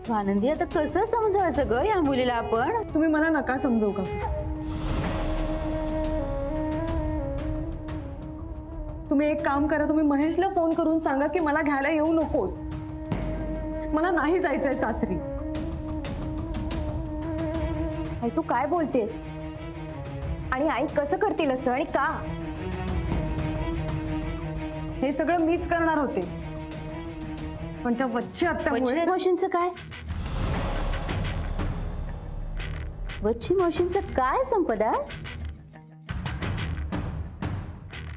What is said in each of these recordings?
स्वानंदी आता कसं समजवायचं ग या मुलीला आपण? तुम्ही मला नका समजवू का? तुम्ही एक काम करा, तुम्ही महेशला फोन करून सांगा की मला घ्यायला येऊ नकोस, मला नाही जायचंय सासरी. आई तू काय बोलतेस? आणि आई कसं करतील असं आणि का? हे सगळं मीच करणार होते, पण त्या वच्ची आत्यामुळे. मावशींचं काय? वच्ची मावशींचं काय संपदा?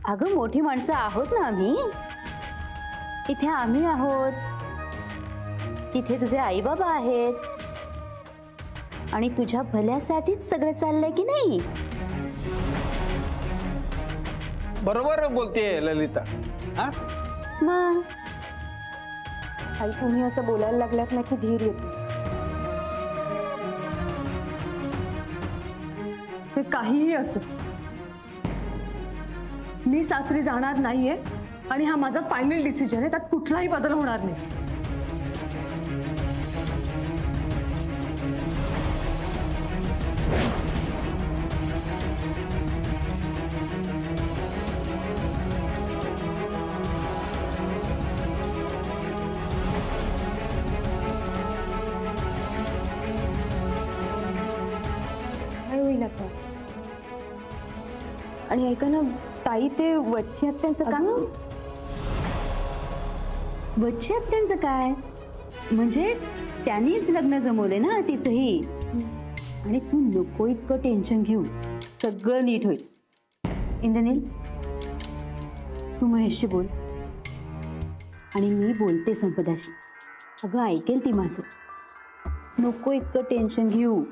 अगं मोठी माणसं आहोत ना आम्ही. इथे आम्ही आहोत, तिथे तुझे आई बाबा आहेत, आणि तुझ्या भल्यासाठीच सगळं चाललंय की नाही? बरोबर बोलतेय ललिता. हा मग आई तुम्ही असं बोलायला लागलात ना की धीर येतो. ते काहीही असो, मी सासरी जाणार नाहीये आणि हा माझा फायनल डिसिजन आहे, त्यात कुठलाही बदल होणार नाही. काय होईल आता? आणि ऐका ना ताई, ते वच्ची आत्यांचं काम. वच्ची आत्यांचं काय? म्हणजे त्यांनीच लग्न जमवले ना तिचंही. आणि तू नको इतकं टेन्शन घेऊ, सगळं नीट होईल. इंद्रनील, तू महेशशी बोल आणि मी बोलते संपदाशी. अगं ऐकेल ती माझं. नको इतकं टेन्शन घेऊ.